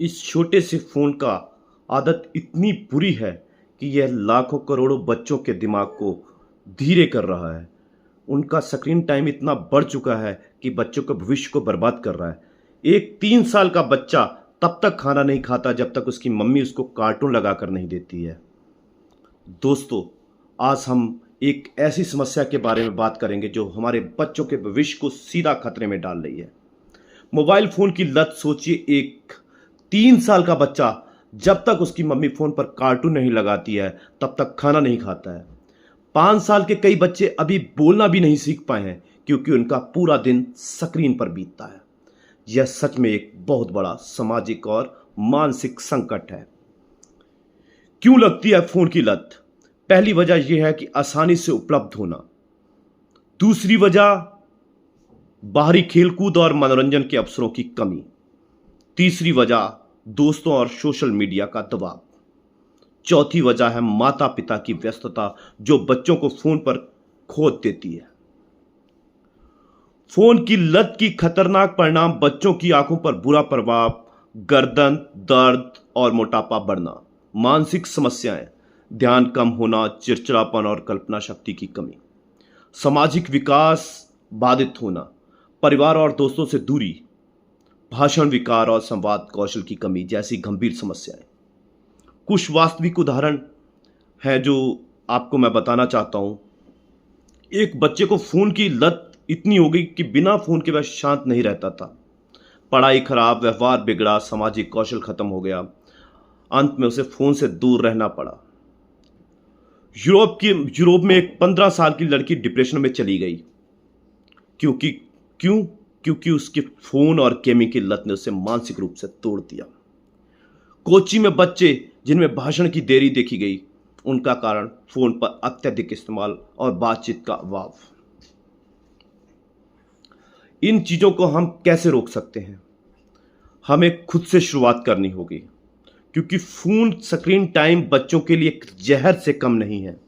इस छोटे से फ़ोन का आदत इतनी बुरी है कि यह लाखों करोड़ों बच्चों के दिमाग को धीरे कर रहा है। उनका स्क्रीन टाइम इतना बढ़ चुका है कि बच्चों के भविष्य को बर्बाद कर रहा है। एक 3 साल का बच्चा तब तक खाना नहीं खाता जब तक उसकी मम्मी उसको कार्टून लगाकर नहीं देती है। दोस्तों, आज हम एक ऐसी समस्या के बारे में बात करेंगे जो हमारे बच्चों के भविष्य को सीधा खतरे में डाल रही है। मोबाइल फोन की लत। सोचिए, एक 3 साल का बच्चा जब तक उसकी मम्मी फोन पर कार्टून नहीं लगाती है तब तक खाना नहीं खाता है। 5 साल के कई बच्चे अभी बोलना भी नहीं सीख पाए हैं क्योंकि उनका पूरा दिन स्क्रीन पर बीतता है। यह सच में एक बहुत बड़ा सामाजिक और मानसिक संकट है। क्यों लगती है फोन की लत? पहली वजह यह है कि आसानी से उपलब्ध होना। दूसरी वजह बाहरी खेलकूद और मनोरंजन के अवसरों की कमी। तीसरी वजह दोस्तों और सोशल मीडिया का दबाव। चौथी वजह है माता पिता की व्यस्तता जो बच्चों को फोन पर खो देती है। फोन की लत की खतरनाक परिणाम: बच्चों की आंखों पर बुरा प्रभाव, गर्दन दर्द और मोटापा बढ़ना। मानसिक समस्याएं: ध्यान कम होना, चिड़चिड़ापन और कल्पना शक्ति की कमी। सामाजिक विकास बाधित होना, परिवार और दोस्तों से दूरी, भाषण विकार और संवाद कौशल की कमी जैसी गंभीर समस्याएं। कुछ वास्तविक उदाहरण हैं जो आपको मैं बताना चाहता हूं। एक बच्चे को फोन की लत इतनी हो गई कि बिना फोन के वह शांत नहीं रहता था। पढ़ाई खराब, व्यवहार बिगड़ा, सामाजिक कौशल खत्म हो गया। अंत में उसे फोन से दूर रहना पड़ा। यूरोप में एक 15 साल की लड़की डिप्रेशन में चली गई। क्योंकि क्यों क्योंकि उसके फोन और गेमिंग की लत ने उसे मानसिक रूप से तोड़ दिया। कोची में बच्चे जिनमें भाषण की देरी देखी गई, उनका कारण फोन पर अत्यधिक इस्तेमाल और बातचीत का अभाव। इन चीजों को हम कैसे रोक सकते हैं? हमें खुद से शुरुआत करनी होगी, क्योंकि फोन स्क्रीन टाइम बच्चों के लिए जहर से कम नहीं है।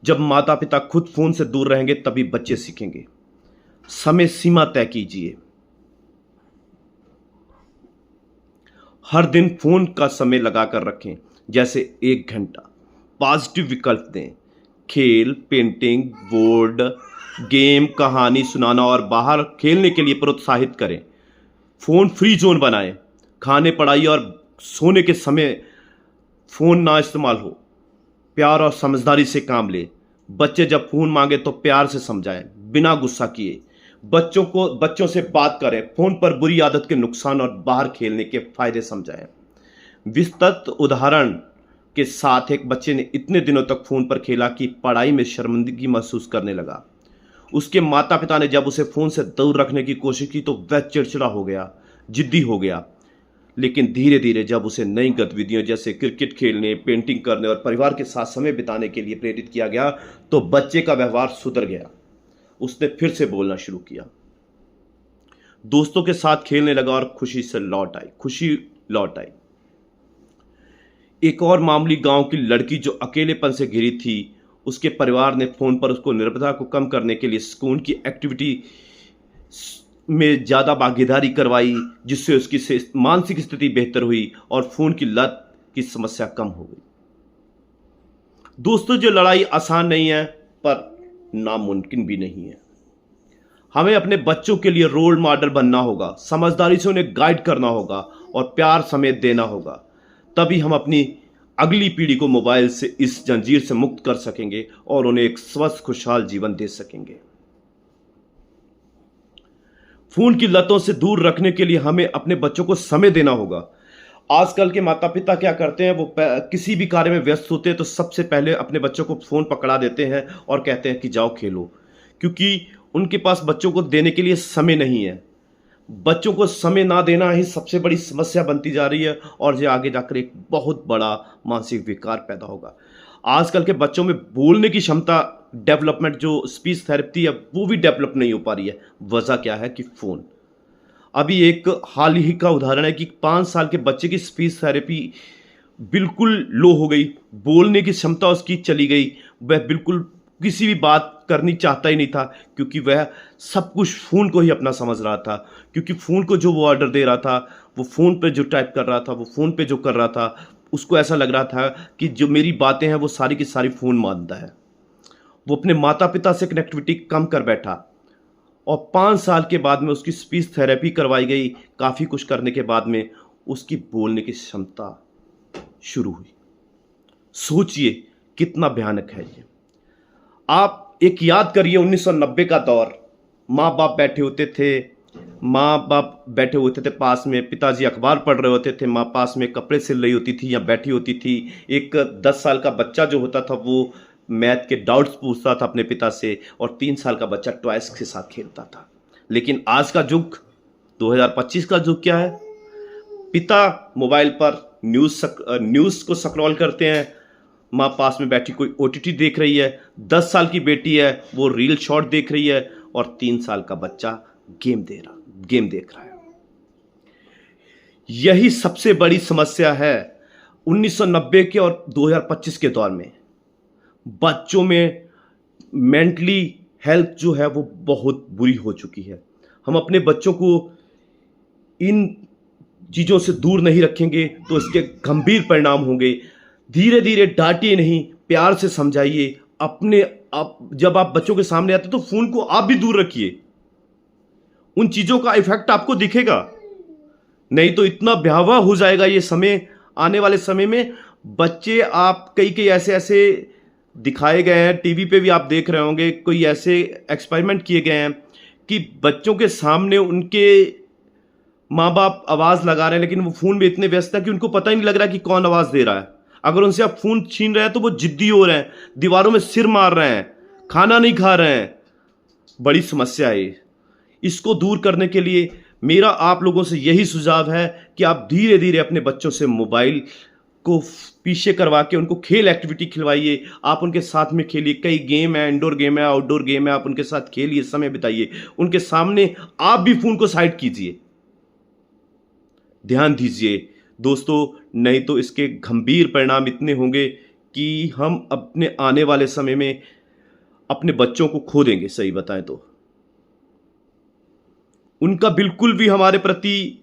जब माता पिता खुद फोन से दूर रहेंगे तभी बच्चे सीखेंगे। समय सीमा तय कीजिए। हर दिन फोन का समय लगाकर रखें, जैसे 1 घंटा। पॉजिटिव विकल्प दें: खेल, पेंटिंग, बोर्ड गेम, कहानी सुनाना और बाहर खेलने के लिए प्रोत्साहित करें। फोन फ्री जोन बनाएं। खाने, पढ़ाई और सोने के समय फोन ना इस्तेमाल हो। प्यार और समझदारी से काम लें। बच्चे जब फोन मांगे तो प्यार से समझाएं, बिना गुस्सा किए। बच्चों से बात करें, फोन पर बुरी आदत के नुकसान और बाहर खेलने के फायदे समझाएं। विस्तृत उदाहरण के साथ एक बच्चे ने इतने दिनों तक फोन पर खेला कि पढ़ाई में शर्मिंदगी महसूस करने लगा। उसके माता पिता ने जब उसे फोन से दूर रखने की कोशिश की तो वह चिड़चिड़ा हो गया, जिद्दी हो गया। लेकिन धीरे धीरे जब उसे नई गतिविधियों जैसे क्रिकेट खेलने, पेंटिंग करने और परिवार के साथ समय बिताने के लिए प्रेरित किया गया तो बच्चे का व्यवहार सुधर गया। उसने फिर से बोलना शुरू किया, दोस्तों के साथ खेलने लगा और खुशी लौट आई। एक और मामूली गांव की लड़की जो अकेलेपन से घिरी थी, उसके परिवार ने फोन पर उसको निर्भरता को कम करने के लिए स्कूल की एक्टिविटी में ज़्यादा भागीदारी करवाई, जिससे उसकी मानसिक स्थिति बेहतर हुई और फोन की लत की समस्या कम हो गई। दोस्तों, जो लड़ाई आसान नहीं है पर नामुमकिन भी नहीं है। हमें अपने बच्चों के लिए रोल मॉडल बनना होगा, समझदारी से उन्हें गाइड करना होगा और प्यार समेत देना होगा। तभी हम अपनी अगली पीढ़ी को मोबाइल से इस जंजीर से मुक्त कर सकेंगे और उन्हें एक स्वस्थ खुशहाल जीवन दे सकेंगे। फोन की लतों से दूर रखने के लिए हमें अपने बच्चों को समय देना होगा। आजकल के माता पिता क्या करते हैं, वो किसी भी कार्य में व्यस्त होते हैं तो सबसे पहले अपने बच्चों को फोन पकड़ा देते हैं और कहते हैं कि जाओ खेलो, क्योंकि उनके पास बच्चों को देने के लिए समय नहीं है। बच्चों को समय ना देना ही सबसे बड़ी समस्या बनती जा रही है और ये आगे जाकर एक बहुत बड़ा मानसिक विकार पैदा होगा। आजकल के बच्चों में बोलने की क्षमता डेवलपमेंट, जो स्पीच थेरेपी है, वो भी डेवलप नहीं हो पा रही है। वजह क्या है कि फोन। अभी एक हाल ही का उदाहरण है कि 5 साल के बच्चे की स्पीच थेरेपी बिल्कुल लो हो गई। बोलने की क्षमता उसकी चली गई। वह बिल्कुल किसी भी बात करनी चाहता ही नहीं था, क्योंकि वह सब कुछ फ़ोन को ही अपना समझ रहा था। क्योंकि फ़ोन को जो वो ऑर्डर दे रहा था वो फ़ोन पे जो टाइप कर रहा था, वो फ़ोन पे जो कर रहा था, उसको ऐसा लग रहा था कि जो मेरी बातें हैं वो सारी की सारी फ़ोन मानता है। वो अपने माता पिता से कनेक्टिविटी कम कर बैठा और 5 साल के बाद में उसकी स्पीच थेरेपी करवाई गई। काफ़ी कुछ करने के बाद में उसकी बोलने की क्षमता शुरू हुई। सोचिए कितना भयानक है ये। आप एक याद करिए 1990 का दौर। माँ बाप बैठे होते थे, माँ बाप बैठे होते थे पास में, पिताजी अखबार पढ़ रहे होते थे, माँ पास में कपड़े सिल रही होती थी या बैठी होती थी। एक 10 साल का बच्चा जो होता था वो मैथ के डाउट्स पूछता था अपने पिता से और 3 साल का बच्चा टॉयज के साथ खेलता था। लेकिन आज का युग 2025 का युग क्या है? पिता मोबाइल पर न्यूज़ को स्क्रॉल करते हैं, माँ पास में बैठी कोई ओटीटी देख रही है, 10 साल की बेटी है वो रील शॉर्ट देख रही है और 3 साल का बच्चा गेम देख रहा है। यही सबसे बड़ी समस्या है 1990 के और 2025 के दौर में। बच्चों में मेंटली हेल्थ जो है वो बहुत बुरी हो चुकी है। हम अपने बच्चों को इन चीज़ों से दूर नहीं रखेंगे तो इसके गंभीर परिणाम होंगे। धीरे धीरे डांटिए नहीं, प्यार से समझाइए। जब आप बच्चों के सामने आते तो फोन को आप भी दूर रखिए। उन चीजों का इफेक्ट आपको दिखेगा, नहीं तो इतना भयावह हो जाएगा ये समय। आने वाले समय में बच्चे, आप कई ऐसे ऐसे दिखाए गए हैं, टीवी पे भी आप देख रहे होंगे, कोई ऐसे एक्सपेरिमेंट किए गए हैं कि बच्चों के सामने उनके माँ बाप आवाज लगा रहे हैं लेकिन वो फोन में इतने व्यस्त है कि उनको पता ही नहीं लग रहा कि कौन आवाज दे रहा है। अगर उनसे आप फोन छीन रहे हैं तो वो जिद्दी हो रहे हैं, दीवारों में सिर मार रहे हैं, खाना नहीं खा रहे हैं। बड़ी समस्या है। इसको दूर करने के लिए मेरा आप लोगों से यही सुझाव है कि आप धीरे धीरे अपने बच्चों से मोबाइल को पीछे करवा के उनको खेल एक्टिविटी खिलवाइए। आप उनके साथ में खेलिए, कई गेम है, इंडोर गेम है, आउटडोर गेम है, आप उनके साथ खेलिए, समय बिताइए। उनके सामने आप भी फोन को साइड कीजिए, ध्यान दीजिए दोस्तों, नहीं तो इसके गंभीर परिणाम इतने होंगे कि हम अपने आने वाले समय में अपने बच्चों को खो देंगे। सही बताएं तो उनका बिल्कुल भी हमारे प्रति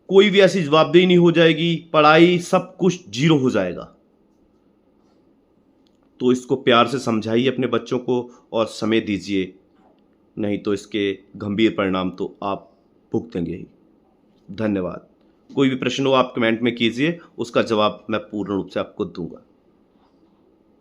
कोई भी ऐसी जवाबदेही नहीं हो जाएगी, पढ़ाई सब कुछ जीरो हो जाएगा। तो इसको प्यार से समझाइए अपने बच्चों को और समय दीजिए, नहीं तो इसके गंभीर परिणाम तो आप भुगतेंगे ही। धन्यवाद। कोई भी प्रश्न हो आप कमेंट में कीजिए, उसका जवाब मैं पूर्ण रूप से आपको दूंगा।